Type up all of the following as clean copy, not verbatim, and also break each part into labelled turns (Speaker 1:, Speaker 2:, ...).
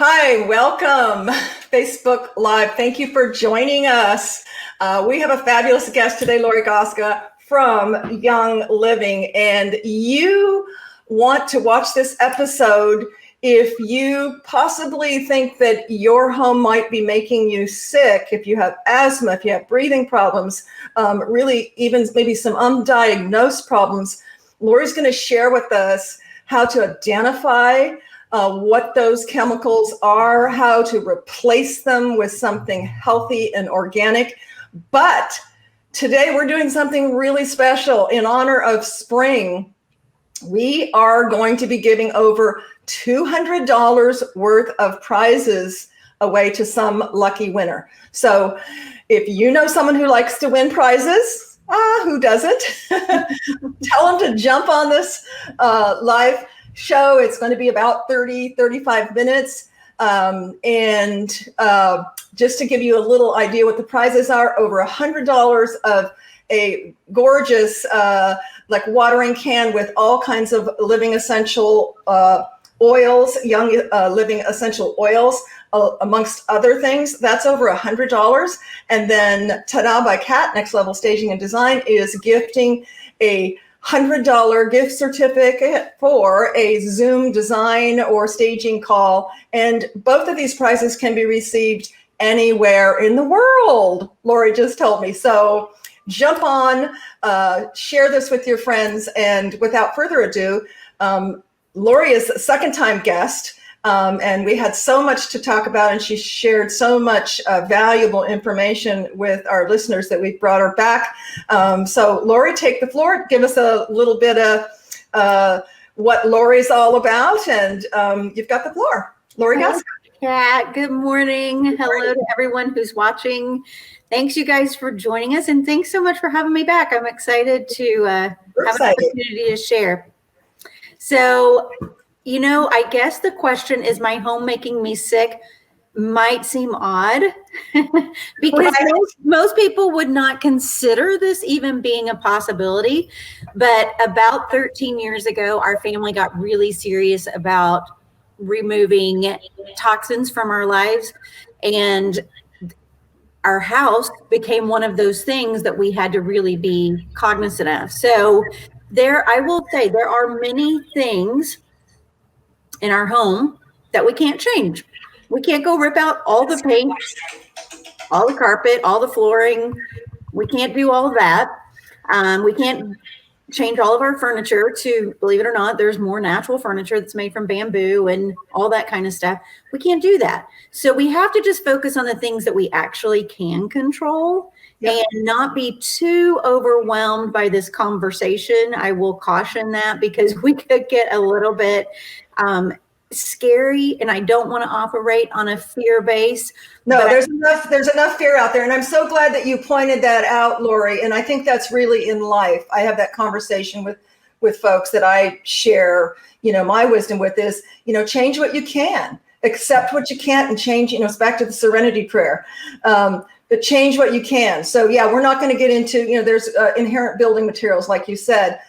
Speaker 1: Hi, welcome Facebook Live. Thank you for joining us. We have a fabulous guest today, Lori Gasca from Young Living, and you want to watch this episode if you possibly think that your home might be making you sick, if you have asthma, if you have breathing problems, really even maybe some undiagnosed problems. Lori's going to share with us how to identify what those chemicals are, how to replace them with something healthy and organic. But today we're doing something really special in honor of spring. We are going to be giving over $200 worth of prizes away to some lucky winner. So if you know someone who likes to win prizes, who doesn't? Tell them to jump on this live show. It's going to be about 35 minutes. Just to give you a little idea what the prizes are, over $100 of a gorgeous like watering can with all kinds of living essential oils, Young Living essential oils, amongst other things. That's over $100. And then Ta-Da by Cat, Next Level Staging and Design, is gifting a $100 gift certificate for a Zoom design or staging call. And both of these prizes can be received anywhere in the world, Lori just told me. So jump on, share this with your friends. And without further ado, Lori is a second-time guest. And we had so much to talk about, and she shared so much valuable information with our listeners that we brought her back. So Lori, take the floor. Give us a little bit of what Lori's all about, and you've got the floor. Lori Gasca.
Speaker 2: Kat, good morning. Hello to everyone who's watching. Thanks, you guys, for joining us, and thanks so much for having me back. I'm excited to have an opportunity to share. So, you know, I guess the question, is my home making me sick, might seem odd because most people would not consider this even being a possibility. But about 13 years ago, our family got really serious about removing toxins from our lives. And our house became one of those things that we had to really be cognizant of. So I will say there are many things in our home that we can't change. We can't go rip out all the paint, all the carpet, all the flooring. We can't do all of that. We can't change all of our furniture to, believe it or not, there's more natural furniture that's made from bamboo and all that kind of stuff. We can't do that. So we have to just focus on the things that we actually can control. Yep. And not be too overwhelmed by this conversation. I will caution that because we could get a little bit scary, and I don't want to operate on a fear base.
Speaker 1: No, there's enough fear out there. And I'm so glad that you pointed that out, Lori. And I think that's really in life. I have that conversation with folks that I share, my wisdom with is, change what you can, accept what you can't, and change, it's back to the serenity prayer. But change what you can. So yeah, we're not going to get into, there's inherent building materials, like you said,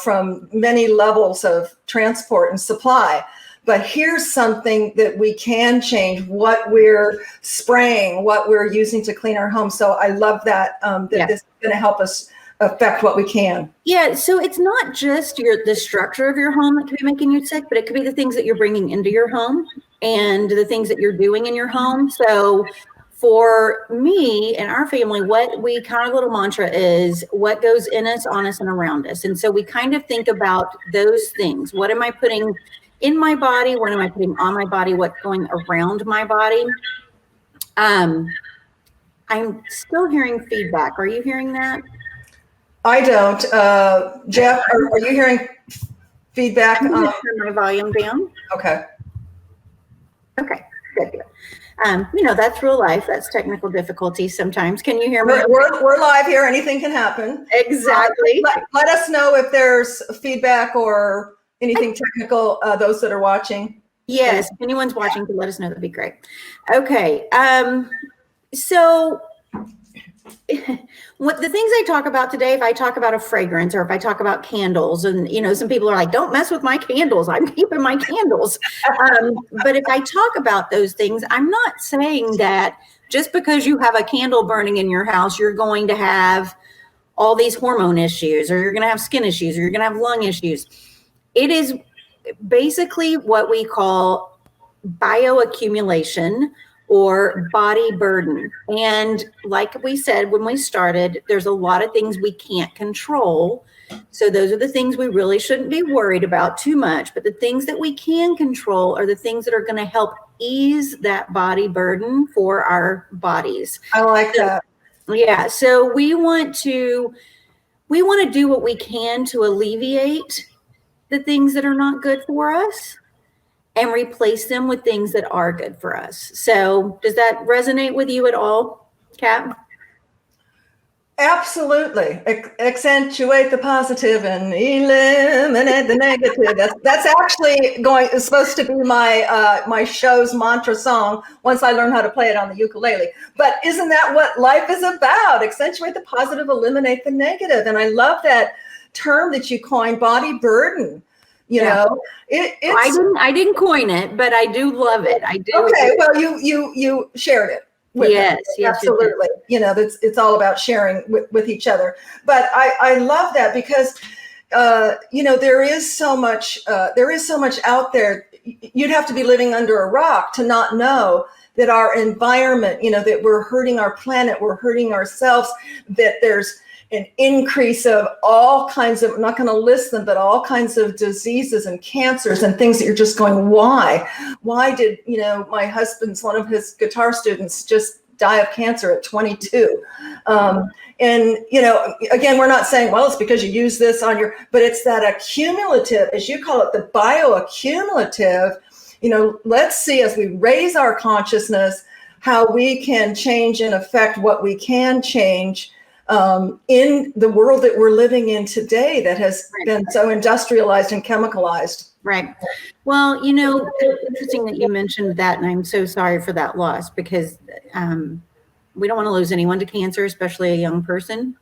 Speaker 1: from many levels of transport and supply. But here's something that we can change: what we're spraying, what we're using to clean our home. So I love that, this is going to help us affect what we can.
Speaker 2: Yeah. So it's not just the structure of your home that could be making you sick, but it could be the things that you're bringing into your home and the things that you're doing in your home. So for me and our family, what we kind of little mantra is what goes in us, on us, and around us. And so we kind of think about those things. What am I putting in my body? What am I putting on my body? What's going around my body? I'm still hearing feedback. Are you hearing that?
Speaker 1: I don't. Jeff, are you hearing feedback?
Speaker 2: I'm going to turn my volume down.
Speaker 1: Okay.
Speaker 2: Okay, good. That's real life. That's technical difficulties sometimes. Can you hear me?
Speaker 1: We're live here. Anything can happen.
Speaker 2: Exactly.
Speaker 1: Let us know if there's feedback or anything technical, those that are watching.
Speaker 2: Yes, if anyone's watching, let us know. That'd be great. Okay. So what the things I talk about today, if I talk about a fragrance or if I talk about candles, and some people are like, don't mess with my candles, I'm keeping my candles. But if I talk about those things, I'm not saying that just because you have a candle burning in your house, you're going to have all these hormone issues, or you're going to have skin issues, or you're going to have lung issues. It is basically what we call bioaccumulation or body burden. And like we said when we started, there's a lot of things we can't control. So those are the things we really shouldn't be worried about too much. But the things that we can control are the things that are going to help ease that body burden for our bodies.
Speaker 1: I like that.
Speaker 2: Yeah. So we want to do what we can to alleviate the things that are not good for us and replace them with things that are good for us. So does that resonate with you at all, Kat?
Speaker 1: Absolutely. Accentuate the positive and eliminate the negative. That's actually supposed to be my show's mantra song once I learn how to play it on the ukulele. But isn't that what life is about? Accentuate the positive, eliminate the negative. And I love that term that you coined, body burden. You know,
Speaker 2: I didn't coin it, but I do love it. I do.
Speaker 1: Okay, well, you shared it.
Speaker 2: Yes,
Speaker 1: absolutely. It's all about sharing with each other. But I love that because there is so much out there. You'd have to be living under a rock to not know that our environment, that we're hurting our planet, we're hurting ourselves, that there's an increase of all kinds of, I'm not going to list them, but all kinds of diseases and cancers and things that you're just going, why? Why did, my husband's, one of his guitar students just die of cancer at 22? And, again, we're not saying, well, it's because you use this on but it's that accumulative, as you call it, the bioaccumulative. Let's see, as we raise our consciousness, how we can change and affect what we can change in the world that we're living in today that has been so industrialized and chemicalized.
Speaker 2: Right. Well, it's interesting that you mentioned that, and I'm so sorry for that loss because we don't want to lose anyone to cancer, especially a young person.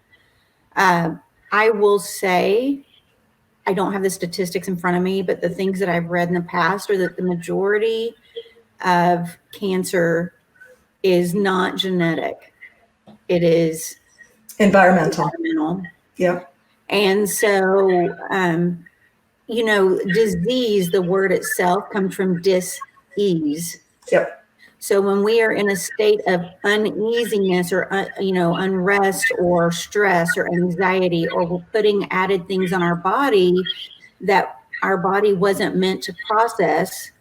Speaker 2: I will say, I don't have the statistics in front of me, but the things that I've read in the past are that the majority of cancer is not genetic. It is environmental.
Speaker 1: Yeah.
Speaker 2: And so, disease, the word itself comes from dis-ease.
Speaker 1: Yep.
Speaker 2: So when we are in a state of uneasiness or, unrest or stress or anxiety, or we're putting added things on our body that our body wasn't meant to process,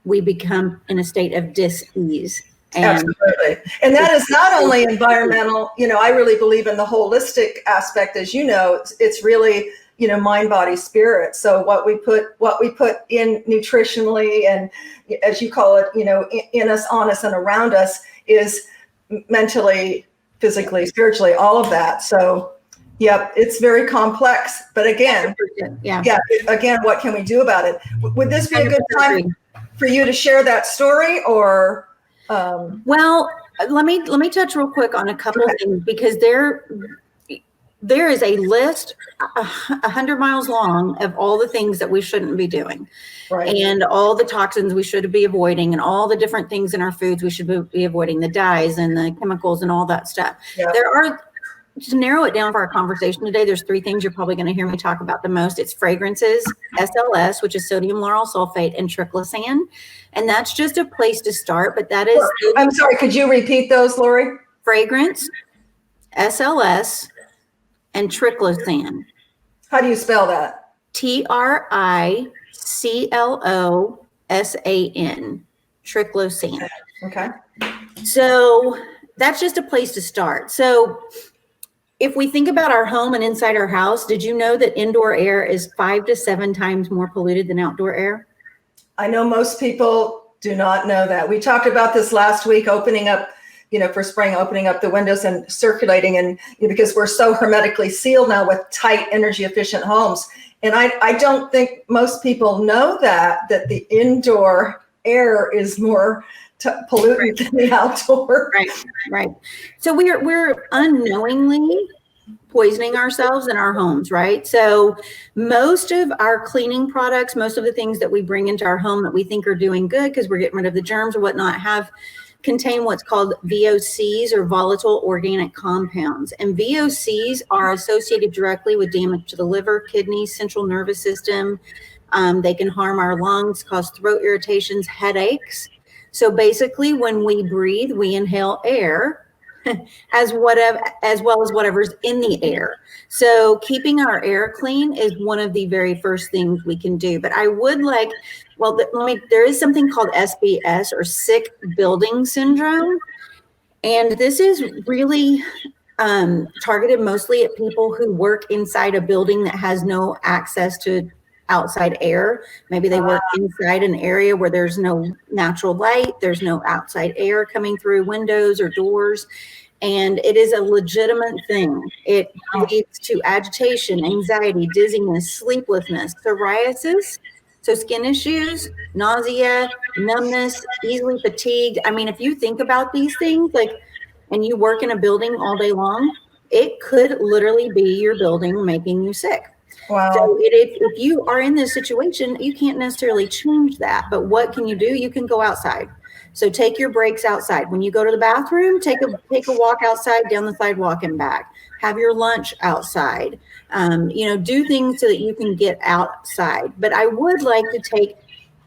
Speaker 2: we become in a state of dis-ease.
Speaker 1: Absolutely. And that is not only environmental, I really believe in the holistic aspect, as you know, it's really, mind, body, spirit. So what we put in nutritionally and, as you call it, in us, on us, and around us is mentally, physically, spiritually, all of that. So, yep, it's very complex. But again, again, what can we do about it? Would this be a good time for you to share that story, or?
Speaker 2: Well, let me touch real quick on a couple of things, because there is a list 100 miles long of all the things that we shouldn't be doing, and all the toxins we should be avoiding, and all the different things in our foods we should be avoiding, the dyes and the chemicals and all that stuff. Yeah. There are, to narrow it down for our conversation today, there's 3 things you're probably going to hear me talk about the most. It's fragrances, SLS, which is sodium lauryl sulfate, and triclosan. And that's just a place to start, but that is...
Speaker 1: I'm sorry, could you repeat those, Lori?
Speaker 2: Fragrance, SLS, and triclosan.
Speaker 1: How do you spell that?
Speaker 2: TRICLOSAN, triclosan.
Speaker 1: Okay.
Speaker 2: So that's just a place to start. So if we think about our home and inside our house, did you know that indoor air is 5 to 7 times more polluted than outdoor air?
Speaker 1: I know most people do not know that. We talked about this last week, opening up, for spring, opening up the windows and circulating, and because we're so hermetically sealed now with tight, energy efficient homes. And I don't think most people know that the indoor air is more pollutant in the outdoor.
Speaker 2: Right. So we're unknowingly poisoning ourselves in our homes, right? So most of our cleaning products, most of the things that we bring into our home that we think are doing good because we're getting rid of the germs or whatnot, contain what's called VOCs, or volatile organic compounds. And VOCs are associated directly with damage to the liver, kidneys, central nervous system. They can harm our lungs, cause throat irritations, headaches. So basically, when we breathe, we inhale air as well as whatever's in the air. So keeping our air clean is one of the very first things we can do. But I would there is something called SBS, or sick building syndrome. And this is really targeted mostly at people who work inside a building that has no access to outside air. Maybe they work inside an area where there's no natural light, there's no outside air coming through windows or doors. And it is a legitimate thing. It leads to agitation, anxiety, dizziness, sleeplessness, psoriasis, so skin issues, nausea, numbness, easily fatigued. I mean, if you think about these things, and you work in a building all day long, it could literally be your building making you sick.
Speaker 1: Wow.
Speaker 2: So if you are in this situation, you can't necessarily change that. But what can you do? You can go outside. So take your breaks outside. When you go to the bathroom, take a walk outside, down the sidewalk and back. Have your lunch outside. Do things so that you can get outside. But I would like to take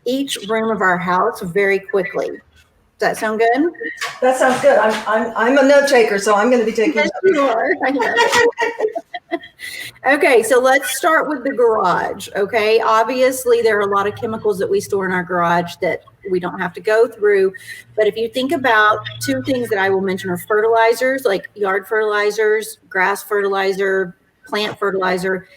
Speaker 2: each room of our house very quickly. Does that sound good?
Speaker 1: That sounds good. I'm a note taker, so I'm going to be taking
Speaker 2: notes. You are. I know. Okay, so let's start with the garage. Okay, obviously there are a lot of chemicals that we store in our garage that we don't have to go through. But if you think about two things that I will mention are fertilizers, like yard fertilizers, grass fertilizer, plant fertilizer,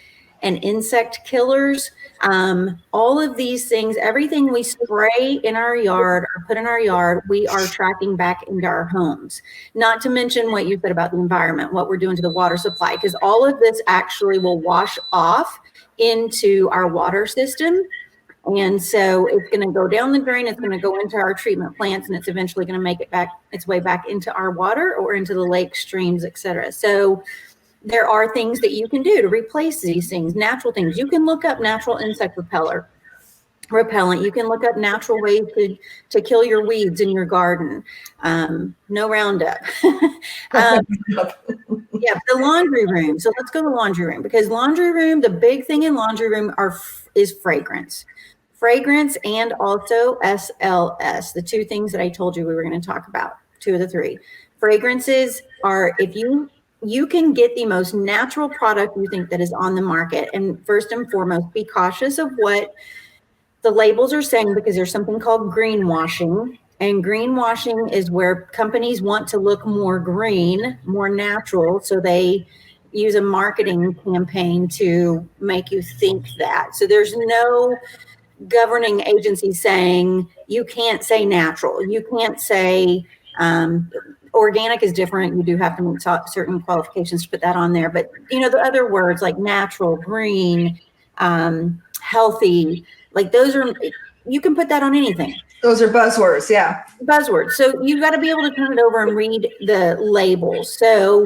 Speaker 2: and insect killers. All of these things, everything we spray in our yard or put in our yard, we are tracking back into our homes. Not to mention what you said about the environment, what we're doing to the water supply, because all of this actually will wash off into our water system. And so it's going to go down the drain, it's going to go into our treatment plants, and it's eventually going to make its way back into our water or into the lakes, streams, etc. So there are things that you can do to replace these things, natural things. You can look up natural insect repellent. You can look up natural ways to kill your weeds in your garden. No Roundup. The laundry room. So let's go to laundry room, because the big thing in laundry room is fragrance. Fragrance and also SLS, the two things that I told you we were going to talk about, two of the three. Fragrances are, if you can get the most natural product you think that is on the market. And first and foremost, be cautious of what the labels are saying, because there's something called greenwashing. And greenwashing is where companies want to look more green, more natural. So they use a marketing campaign to make you think that. So there's no governing agency saying you can't say natural. You can't say organic is different. You do have to meet certain qualifications to put that on there. But, the other words like natural, green, healthy, like those are, you can put that on anything.
Speaker 1: Those are buzzwords. Yeah.
Speaker 2: Buzzwords. So you've got to be able to turn it over and read the labels. So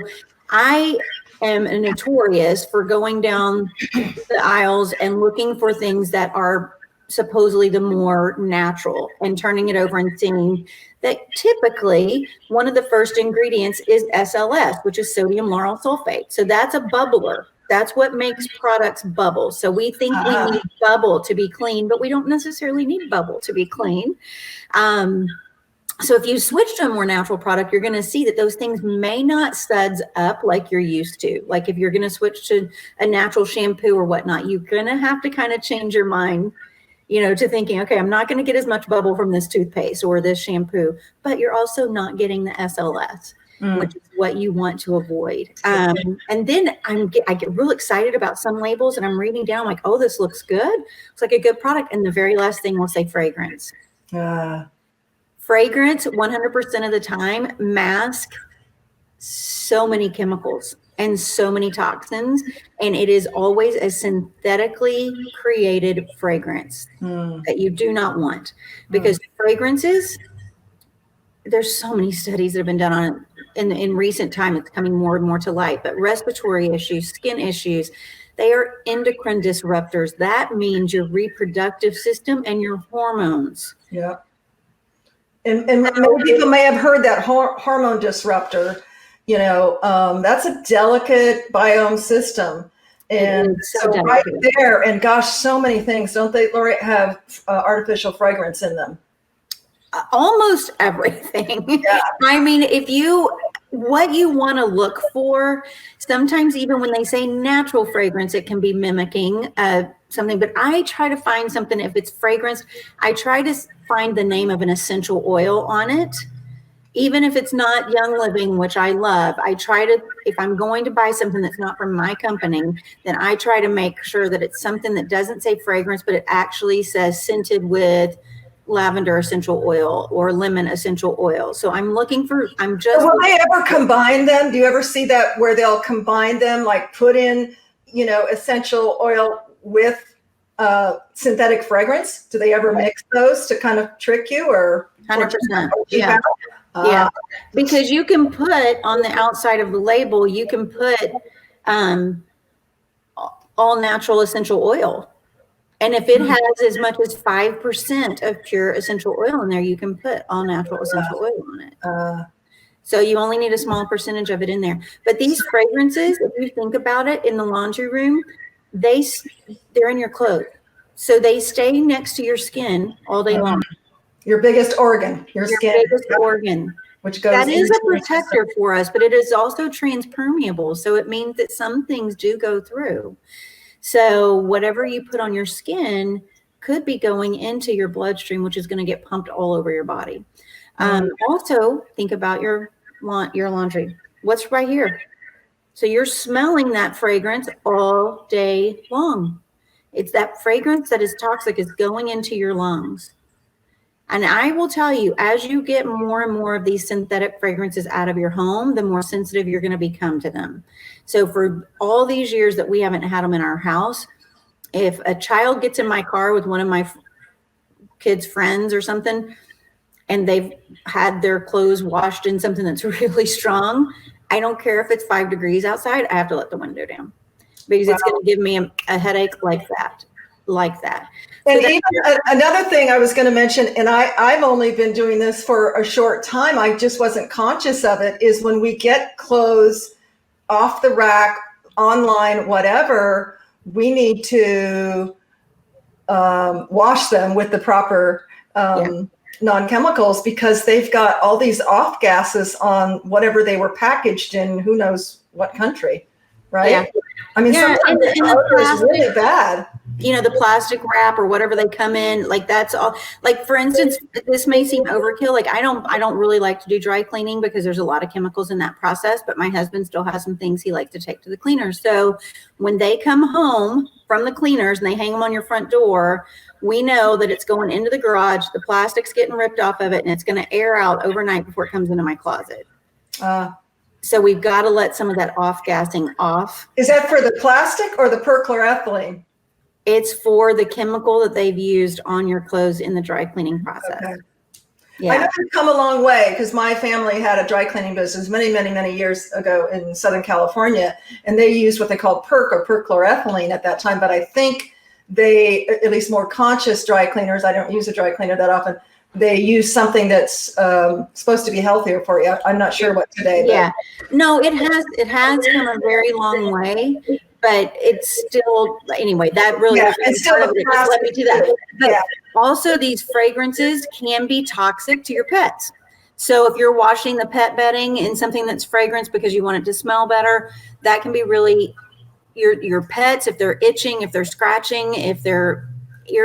Speaker 2: I am notorious for going down the aisles and looking for things that are supposedly the more natural, and turning it over and seeing that typically one of the first ingredients is SLS, which is sodium lauryl sulfate. So that's a bubbler. That's what makes products bubble. So we think we need bubble to be clean, but we don't necessarily need bubble to be clean. So if you switch to a more natural product, you're going to see that those things may not suds up like you're used to. Like if you're going to switch to a natural shampoo or whatnot, you're going to have to kind of change your mind, to thinking, okay, I'm not going to get as much bubble from this toothpaste or this shampoo, but you're also not getting the SLS, which is what you want to avoid. And then I get real excited about some labels, and I'm reading down like, oh, this looks good. It's like a good product. And the very last thing will say fragrance. Fragrance 100% of the time mask so many chemicals and so many toxins, and it is always a synthetically created fragrance that you do not want, because fragrances there's so many studies that have been done on it in recent time. It's coming more and more to light, but respiratory issues, skin issues, they are endocrine disruptors. That means your reproductive system and your hormones.
Speaker 1: Yeah. And many people may have heard that hormone disruptor, that's a delicate biome system. And so right there, and gosh, so many things, don't they, Lori, have artificial fragrance in them?
Speaker 2: Almost everything.
Speaker 1: Yeah.
Speaker 2: I mean, what you want to look for, sometimes even when they say natural fragrance, it can be mimicking something, but I try to find something, if it's fragrance, I try to find the name of an essential oil on it. Even if it's not Young Living, which I love, I try to, if I'm going to buy something that's not from my company, then I try to make sure that it's something that doesn't say fragrance, but it actually says scented with lavender essential oil or lemon essential oil. So I'm looking for,
Speaker 1: Will they ever combine them? Do you ever see that where they'll combine them, like put in, essential oil with synthetic fragrance? Do they ever mix those to kind of trick you, or
Speaker 2: 100%? Yeah. Yeah, because you can put on the outside of the label, you can put all natural essential oil. And if it has as much as 5% of pure essential oil in there, you can put all natural essential oil on it. So you only need a small percentage of it in there. But these fragrances, if you think about it, in the laundry room, they're in your clothes. So they stay next to your skin all day long.
Speaker 1: Your biggest organ, your skin.
Speaker 2: Biggest organ.
Speaker 1: Which goes
Speaker 2: that is a protector for us, but it is also transpermeable. So it means that some things do go through. So whatever you put on your skin could be going into your bloodstream, which is going to get pumped all over your body. Also, think about your laundry. What's right here? So you're smelling that fragrance all day long. It's that fragrance that is toxic is going into your lungs. And I will tell you, as you get more and more of these synthetic fragrances out of your home, the more sensitive you're going to become to them. So for all these years that we haven't had them in our house, if a child gets in my car with one of my kids' friends or something, and they've had their clothes washed in something that's really strong, I don't care if it's 5 degrees outside, I have to let the window down because it's going to give me a headache like that.
Speaker 1: And so even another thing I was going to mention, and I've only been doing this for a short time, I just wasn't conscious of it, is when we get clothes off the rack, online, whatever, we need to wash them with the proper non-chemicals, because they've got all these off gases on whatever they were packaged in, who knows what country, right?
Speaker 2: Yeah.
Speaker 1: I mean, sometimes the odor is really bad.
Speaker 2: The plastic wrap or whatever they come in, like that's all. Like for instance, this may seem overkill. Like I don't really like to do dry cleaning because there's a lot of chemicals in that process, but my husband still has some things he likes to take to the cleaners. So when they come home from the cleaners and they hang them on your front door, we know that it's going into the garage, the plastic's getting ripped off of it, and it's going to air out overnight before it comes into my closet. So we've got to let some of that off-gassing off.
Speaker 1: Is that for the plastic or the perchloroethylene?
Speaker 2: It's for the chemical that they've used on your clothes in the dry cleaning process. Okay.
Speaker 1: Yeah. I know we've come a long way because my family had a dry cleaning business many, many, many years ago in Southern California, and they used what they called perchloroethylene at that time. But I think they, at least more conscious dry cleaners, I don't use a dry cleaner that often, they use something that's supposed to be healthier for you. I'm not sure what today.
Speaker 2: Yeah, no, it has come a very long way, but it's still, anyway, that really,
Speaker 1: it's still
Speaker 2: let me do that. But also these fragrances can be toxic to your pets. So if you're washing the pet bedding in something that's fragrance because you want it to smell better, that can be really, your pets, if they're itching, if they're scratching, if their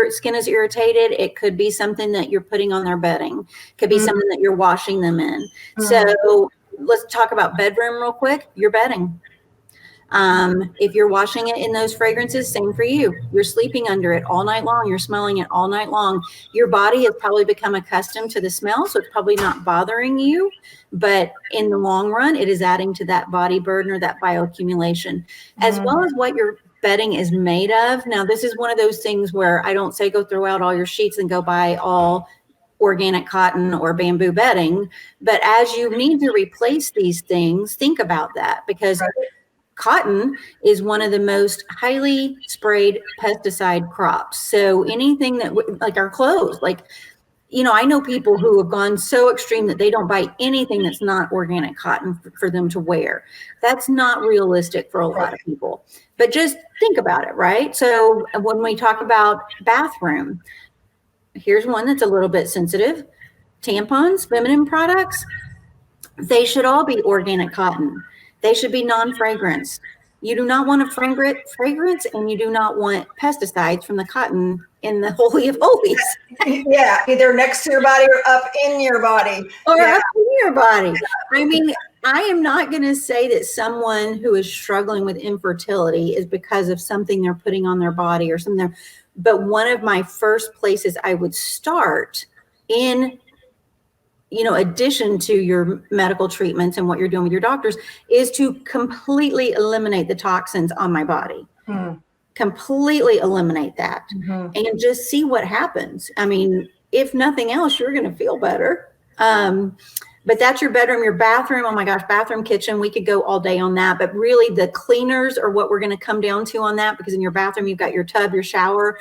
Speaker 2: skin is irritated, it could be something that you're putting on their bedding. It could be something that you're washing them in. So let's talk about bedroom real quick, your bedding. If you're washing it in those fragrances, same for you. You're sleeping under it all night long. You're smelling it all night long. Your body has probably become accustomed to the smell, so it's probably not bothering you. But in the long run, it is adding to that body burden or that bioaccumulation, as well as what your bedding is made of. Now, this is one of those things where I don't say go throw out all your sheets and go buy all organic cotton or bamboo bedding. But as you need to replace these things, think about that, because cotton is one of the most highly sprayed pesticide crops. So anything that, like our clothes, like, you know, I know people who have gone so extreme that they don't buy anything that's not organic cotton for them to wear. That's not realistic for a lot of people. But just think about it, right? So when we talk about bathroom, here's one that's a little bit sensitive. Tampons, feminine products, they should all be organic cotton. They should be non-fragrance. You do not want a fragrance, and you do not want pesticides from the cotton in the Holy of Holies.
Speaker 1: Yeah, either next to your body or up in your body.
Speaker 2: Or up in your body. I mean, I am not going to say that someone who is struggling with infertility is because of something they're putting on their body or something. But one of my first places I would start in, you know, addition to your medical treatments and what you're doing with your doctors, is to completely eliminate the toxins on my body. Completely eliminate that and just see what happens. I mean, if nothing else, you're going to feel better. But that's your bedroom, your bathroom. Oh my gosh, bathroom, kitchen. We could go all day on that. But really the cleaners are what we're going to come down to on that, because in your bathroom, you've got your tub, your shower.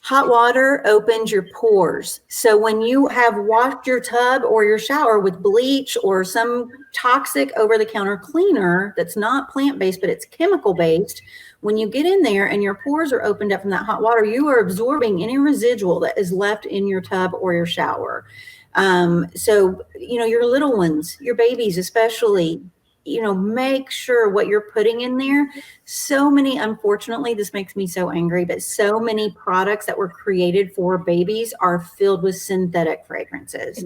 Speaker 2: Hot water opens your pores. So when you have washed your tub or your shower with bleach or some toxic over-the-counter cleaner that's not plant-based, but it's chemical-based, when you get in there and your pores are opened up from that hot water, you are absorbing any residual that is left in your tub or your shower. So, you know, your little ones, your babies especially, you know, make sure what you're putting in there. So many, unfortunately, this makes me so angry, but so many products that were created for babies are filled with synthetic fragrances.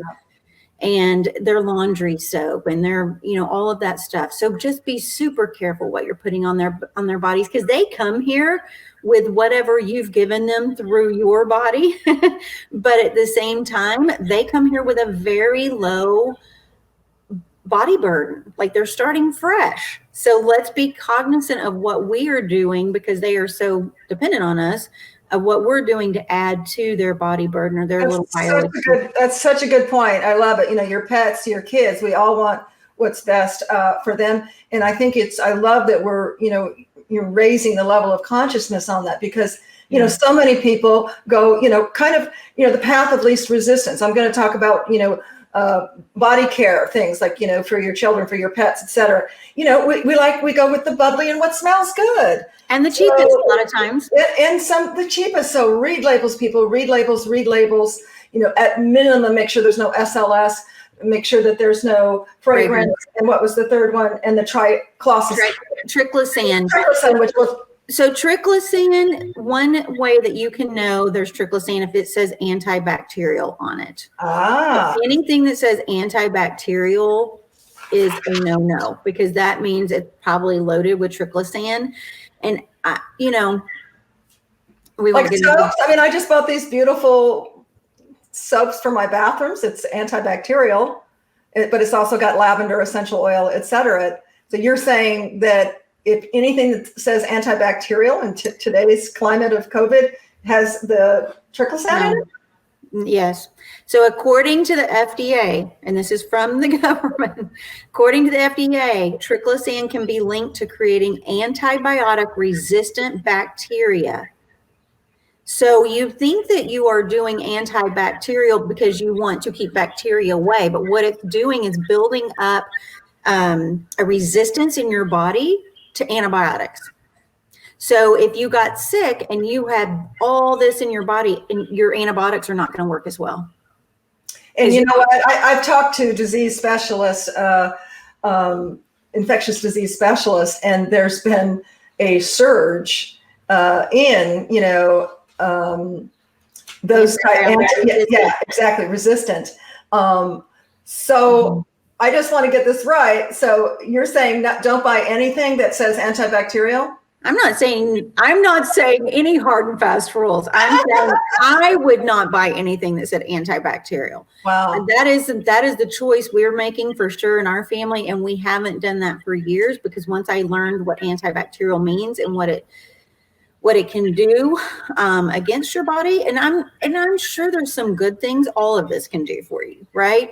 Speaker 2: And their laundry soap and their, you know, all of that stuff. So just be super careful what you're putting on their bodies, because they come here with whatever you've given them through your body. But at the same time, they come here with a very low body burden, like they're starting fresh. So let's be cognizant of what we are doing, because they are so dependent on us, of what we're doing to add to their body burden or their little biology.
Speaker 1: That's such a good point. I love it. You know, your pets, your kids, we all want what's best for them. And I think I love that we're, you know, you're raising the level of consciousness on that, because, you know, so many people go, you know, kind of, you know, the path of least resistance. I'm going to talk about, you know, body care things like, you know, for your children, for your pets, etc. You know, we go with the bubbly and what smells good.
Speaker 2: And the cheapest a lot of times.
Speaker 1: And the cheapest. So read labels, people, read labels, you know, at minimum, make sure there's no SLS, make sure that there's no fragrance. And what was the third one? And the triclosan.
Speaker 2: Triclosan.
Speaker 1: Which was.
Speaker 2: So triclosan, one way that you can know there's triclosan if it says antibacterial on it. If anything that says antibacterial is a no-no, because that means it's probably loaded with triclosan. And, you know, we
Speaker 1: like soaps. I mean, I just bought these beautiful soaps for my bathrooms. It's antibacterial, but it's also got lavender essential oil, etc. So you're saying that if anything that says antibacterial in today's climate of COVID has the triclosan in it?
Speaker 2: Yes. So according to the FDA, and this is from the government, according to the FDA, triclosan can be linked to creating antibiotic resistant bacteria. So you think that you are doing antibacterial because you want to keep bacteria away, but what it's doing is building up a resistance in your body to antibiotics. So if you got sick and you had all this in your body, and your antibiotics are not going to work as well.
Speaker 1: And you know what? I've talked to disease specialists, infectious disease specialists, and there's been a surge in, you know, those exactly, resistant. So I just want to get this right. So you're saying don't buy anything that says antibacterial?
Speaker 2: I'm not saying any hard and fast rules. I'm saying I would not buy anything that said antibacterial.
Speaker 1: Wow.
Speaker 2: And that is the choice we're making for sure in our family. And we haven't done that for years, because once I learned what antibacterial means and what what it can do against your body. And I'm sure there's some good things all of this can do for you, right?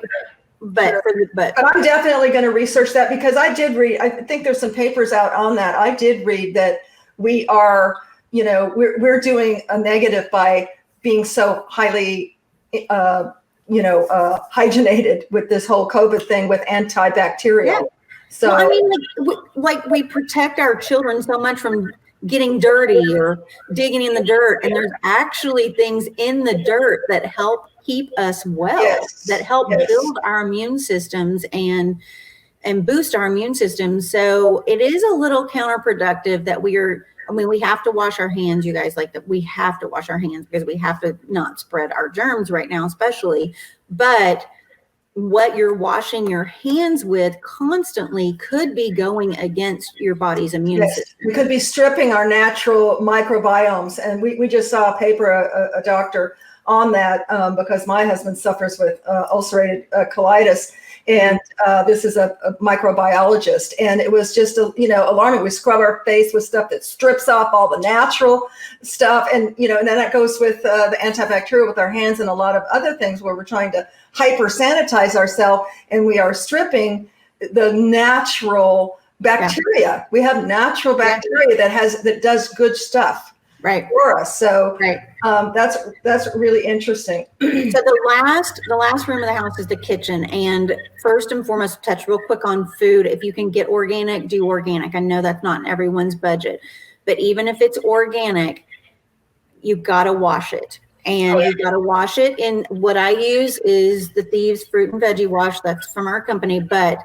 Speaker 2: But
Speaker 1: I'm definitely going to research that, because I did read, I think there's some papers out on that. I did read that we are, we're doing a negative by being so highly, hygienated with this whole COVID thing with antibacterial.
Speaker 2: Yeah.
Speaker 1: So
Speaker 2: well, I mean, like we protect our children so much from getting dirty or digging in the dirt, and there's actually things in the dirt that help keep us well, that help build our immune systems and boost our immune systems. So it is a little counterproductive that we have to wash our hands, you guys, like that. We have to wash our hands because we have to not spread our germs right now, especially. But what you're washing your hands with constantly could be going against your body's immune system.
Speaker 1: We could be stripping our natural microbiomes. And we just saw a paper, a doctor on that, because my husband suffers with ulcerated colitis. And this is a microbiologist. And it was just, alarming. We scrub our face with stuff that strips off all the natural stuff. And, and then that goes with the antibacterial with our hands and a lot of other things where we're trying to hyper sanitize ourselves, and we are stripping the natural bacteria. Yeah. We have natural bacteria that does good stuff for us. So that's really interesting.
Speaker 2: So the last room of the house is the kitchen. And first and foremost, touch real quick on food. If you can get organic, do organic. I know that's not in everyone's budget, but even if it's organic, you've got to wash it. And you got to wash it. And what I use is the Thieves Fruit and Veggie Wash. That's from our company. But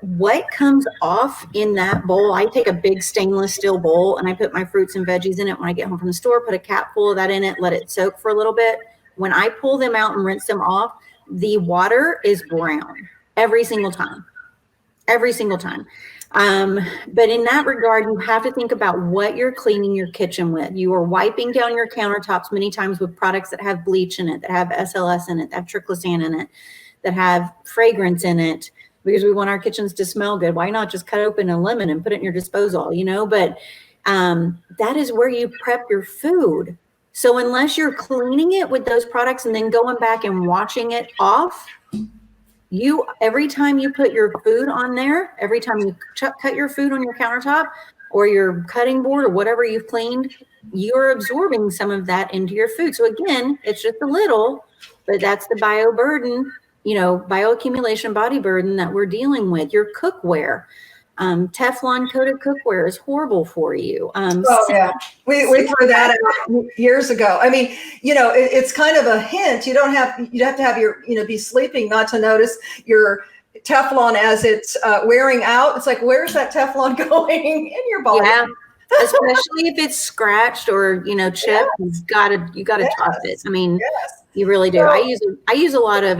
Speaker 2: what comes off in that bowl, I take a big stainless steel bowl and I put my fruits and veggies in it when I get home from the store, put a cap full of that in it, let it soak for a little bit. When I pull them out and rinse them off, the water is brown every single time. Every single time. But in that regard, you have to think about what you're cleaning your kitchen with. You are wiping down your countertops many times with products that have bleach in it, that have SLS in it, that have triclosan in it, that have fragrance in it, because we want our kitchens to smell good. Why not just cut open a lemon and put it in your disposal, But that is where you prep your food. So unless you're cleaning it with those products and then going back and washing it off, every time you put your food on there, every time you cut your food on your countertop or your cutting board or whatever you've cleaned, you're absorbing some of that into your food. So again, it's just a little, but that's the bioburden, bioaccumulation body burden that we're dealing with. Your cookware, Teflon coated cookware is horrible for you.
Speaker 1: We threw that out years ago. I mean, it's kind of a hint. You have to have your, be sleeping not to notice your Teflon as it's wearing out. It's like, where's that Teflon going in your body?
Speaker 2: Yeah. Especially if it's scratched or, chipped, you gotta top it. I mean, you really do. So, I use a lot of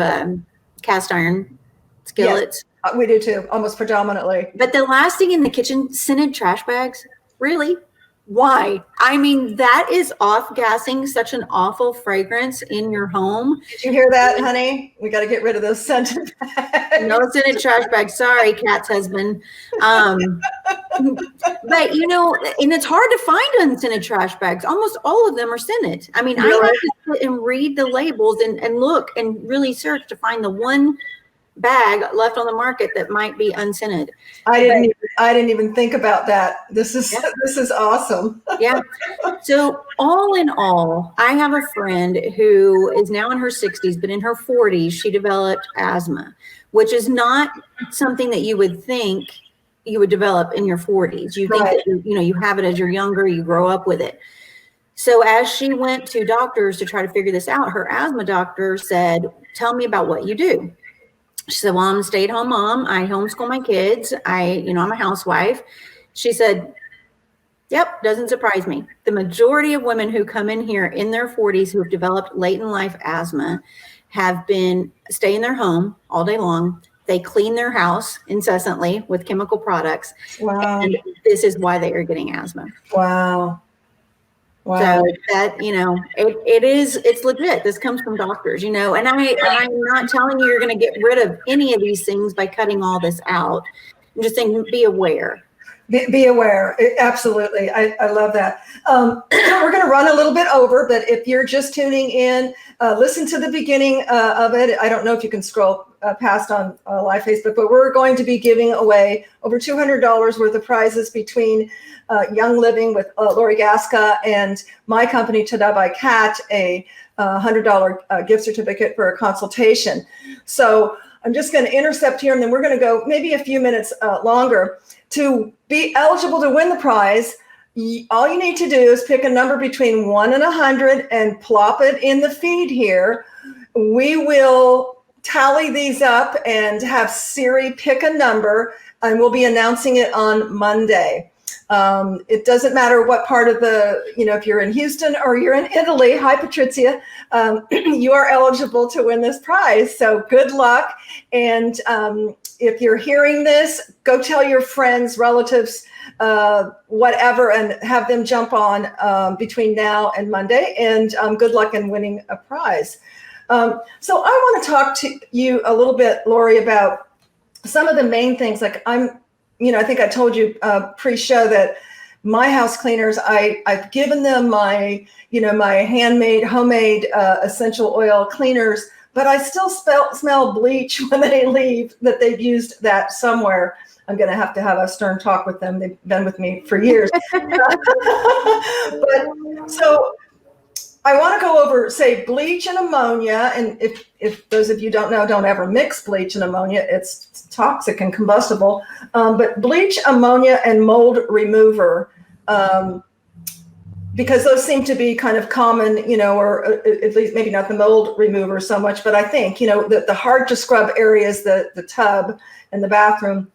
Speaker 2: cast iron skillets.
Speaker 1: Yes. We do too, almost predominantly.
Speaker 2: But the last thing in the kitchen, scented trash bags. Really? Why? I mean, that is off-gassing such an awful fragrance in your home.
Speaker 1: Did you hear that, honey? We got to get rid of those scented bags.
Speaker 2: No scented trash bags. Sorry, Kat's husband. But, and it's hard to find unscented trash bags. Almost all of them are scented. I mean, really? I have to sit and read the labels and look and really search to find the one bag left on the market that might be unscented.
Speaker 1: I didn't even think about that. This is awesome.
Speaker 2: Yeah. So all in all, I have a friend who is now in her 60s, but in her 40s, she developed asthma, which is not something that you would think you would develop in your 40s. You think that you have it as you're younger, you grow up with it. So as she went to doctors to try to figure this out, her asthma doctor said, "Tell me about what you do." She said, "Well, I'm a stay-at-home mom. I homeschool my kids. I'm a housewife." She said, "Yep, doesn't surprise me. The majority of women who come in here in their 40s who have developed late in life asthma have been stay in their home all day long. They clean their house incessantly with chemical products.
Speaker 1: Wow.
Speaker 2: And this is why they are getting asthma."
Speaker 1: Wow.
Speaker 2: So that, it's legit. This comes from doctors, and I'm not telling you you're going to get rid of any of these things by cutting all this out. I'm just saying, be aware.
Speaker 1: Be aware. Absolutely. I love that. We're going to run a little bit over, but if you're just tuning in, listen to the beginning of it. I don't know if you can scroll past on live Facebook, but we're going to be giving away over $200 worth of prizes between Young Living with Lori Gasca and my company, Tada by Cat, a $100 gift certificate for a consultation. So I'm just going to intercept here, and then we're going to go maybe a few minutes longer. To be eligible to win the prize, all you need to do is pick a number between 1 and 100 and plop it in the feed here. We will tally these up and have Siri pick a number, and we'll be announcing it on Monday. It doesn't matter what part of if you're in Houston or you're in Italy, hi Patrizia, you are eligible to win this prize. So good luck. And if you're hearing this, go tell your friends, relatives, whatever, and have them jump on between now and Monday. And good luck in winning a prize. So I want to talk to you a little bit, Lori, about some of the main things. Like I think I told you pre-show that my house cleaners, I've given them my handmade, homemade essential oil cleaners, but I still smell bleach when they leave, that they've used that somewhere. I'm going to have a stern talk with them. They've been with me for years. But so I want to go over, say, bleach and ammonia. And if those of you don't know, don't ever mix bleach and ammonia. It's toxic and combustible. But bleach, ammonia, and mold remover, because those seem to be kind of common, or at least maybe not the mold remover so much, but I think, the hard to scrub areas, the tub and the bathroom.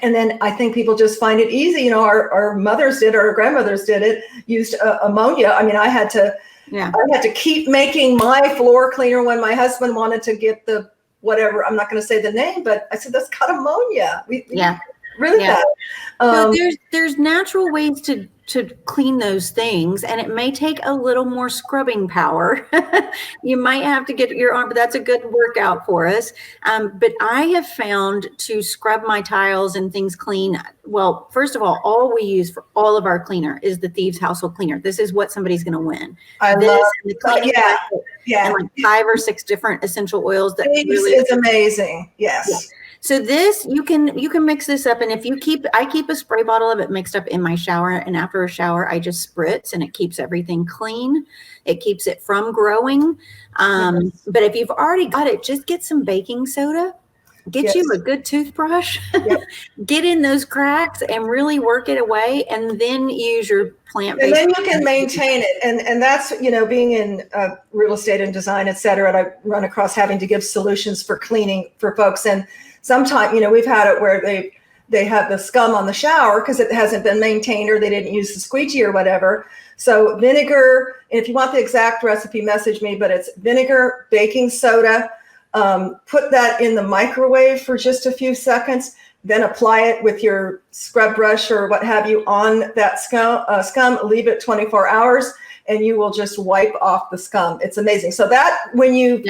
Speaker 1: And then I think people just find it easy. Our mothers did, our grandmothers did it, used ammonia. I mean, I had to keep making my floor cleaner when my husband wanted to get the whatever. I'm not going to say the name, but I said, that's got ammonia. Really bad.
Speaker 2: So there's natural ways to clean those things, and it may take a little more scrubbing power. You might have to get your arm, but that's a good workout for us. But I have found to scrub my tiles and things clean. Well, first of all we use for all of our cleaner is the Thieves Household Cleaner. This is what somebody's going to win.
Speaker 1: I
Speaker 2: this
Speaker 1: love
Speaker 2: and the cleaning and like 5 or 6 different essential oils that
Speaker 1: really is amazing. Yes.
Speaker 2: Yeah. So this, you can mix this up, and if I keep a spray bottle of it mixed up in my shower, and after a shower, I just spritz, and it keeps everything clean. It keeps it from growing. But if you've already got it, just get some baking soda, get you a good toothbrush, get in those cracks and really work it away, and then use your plant-based.
Speaker 1: And then you can maintain it. And that's, being in real estate and design, et cetera, and I run across having to give solutions for cleaning for folks. And sometimes, we've had it where they have the scum on the shower because it hasn't been maintained or they didn't use the squeegee or whatever. So vinegar, and if you want the exact recipe, message me, but it's vinegar, baking soda, put that in the microwave for just a few seconds, then apply it with your scrub brush or what have you on that scum, leave it 24 hours, and you will just wipe off the scum. It's amazing. So that when you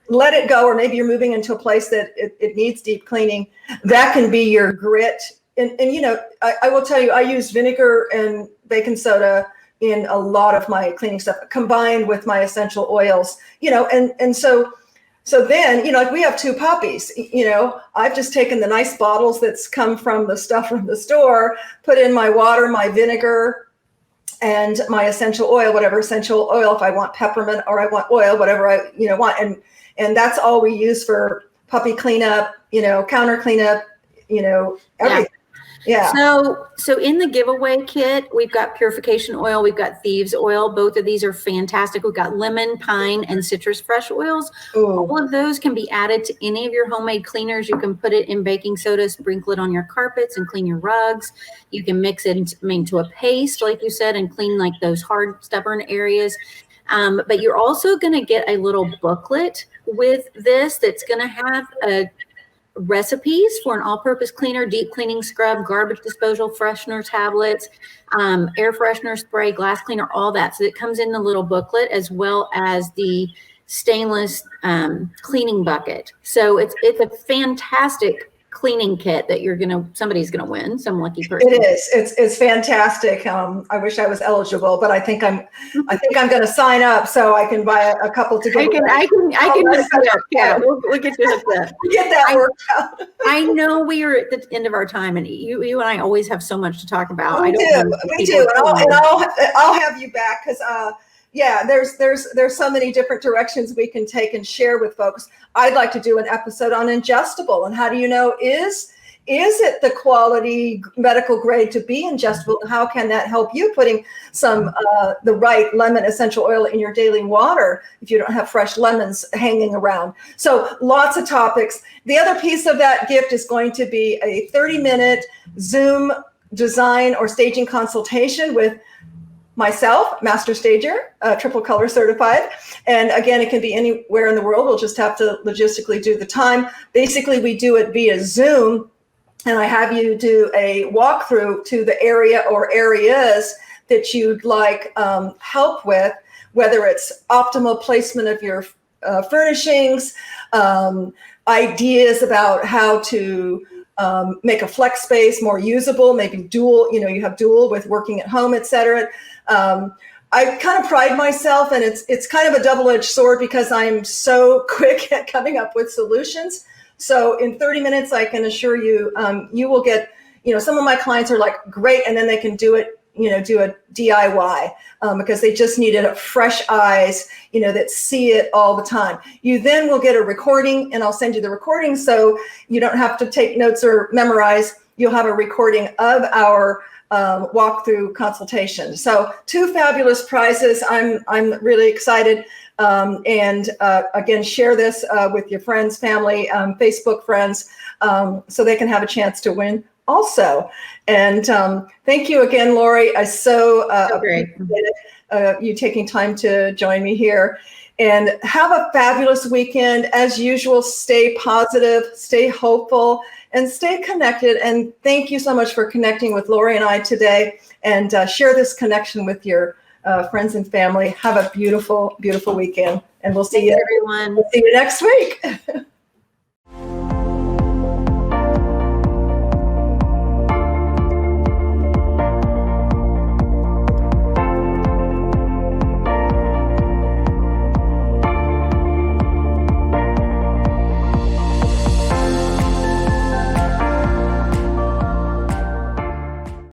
Speaker 1: let it go, or maybe you're moving into a place that it needs deep cleaning, that can be your grit. And I will tell you, I use vinegar and baking soda in a lot of my cleaning stuff, combined with my essential oils, and so then, like we have 2 puppies, I've just taken the nice bottles that's come from the stuff from the store, put in my water, my vinegar, and my essential oil, whatever essential oil, if I want peppermint or I want oil, whatever I want. And that's all we use for puppy cleanup, counter cleanup, everything. Yeah.
Speaker 2: So in the giveaway kit, we've got purification oil, we've got Thieves oil. Both of these are fantastic. We've got lemon, pine, and citrus fresh oils. Ooh. All of those can be added to any of your homemade cleaners. You can put it in baking soda, sprinkle it on your carpets and clean your rugs. You can mix it into a paste, like you said, and clean like those hard, stubborn areas. But you're also going to get a little booklet with this that's going to have recipes for an all-purpose cleaner, deep cleaning scrub, garbage disposal, freshener tablets, air freshener spray, glass cleaner, all that. So it comes in the little booklet, as well as the stainless cleaning bucket. So it's a fantastic cleaning kit that somebody's gonna win, some lucky person.
Speaker 1: It is. It's fantastic. I wish I was eligible, but I think I'm going to sign up so I can buy a couple to give away.
Speaker 2: I can hook you up. Yeah, we'll get you hooked up.
Speaker 1: Get that worked out.
Speaker 2: I know we are at the end of our time, and you and I always have so much to talk about.
Speaker 1: We do. And I'll have you back because there's so many different directions we can take and share with folks. I'd like to do an episode on ingestible and how do you know is it the quality medical grade to be ingestible? And how can that help you putting some the right lemon essential oil in your daily water if you don't have fresh lemons hanging around? So lots of topics. The other piece of that gift is going to be a 30-minute Zoom design or staging consultation with myself, master stager, triple color certified. And again, it can be anywhere in the world. We'll just have to logistically do the time. Basically, we do it via Zoom. And I have you do a walkthrough to the area or areas that you'd like help with, whether it's optimal placement of your furnishings, ideas about how to make a flex space more usable, maybe dual, you have dual with working at home, et cetera. I kind of pride myself, and it's kind of a double-edged sword because I'm so quick at coming up with solutions. So in 30 minutes, I can assure you, you will get, some of my clients are like, great, and then they can do it, do a DIY because they just needed fresh eyes, that see it all the time. You then will get a recording, and I'll send you the recording so you don't have to take notes or memorize. You'll have a recording of our walkthrough consultation. So 2 fabulous prizes. I'm really excited. And again, share this with your friends, family, Facebook friends, so they can have a chance to win also. And thank you again, Lori. I so appreciate you taking time to join me here. And have a fabulous weekend. As usual, stay positive, stay hopeful, and stay connected. And thank you so much for connecting with Lori and I today. And share this connection with your friends and family. Have a beautiful, beautiful weekend. And we'll see you,
Speaker 2: everyone.
Speaker 1: We'll see you next week.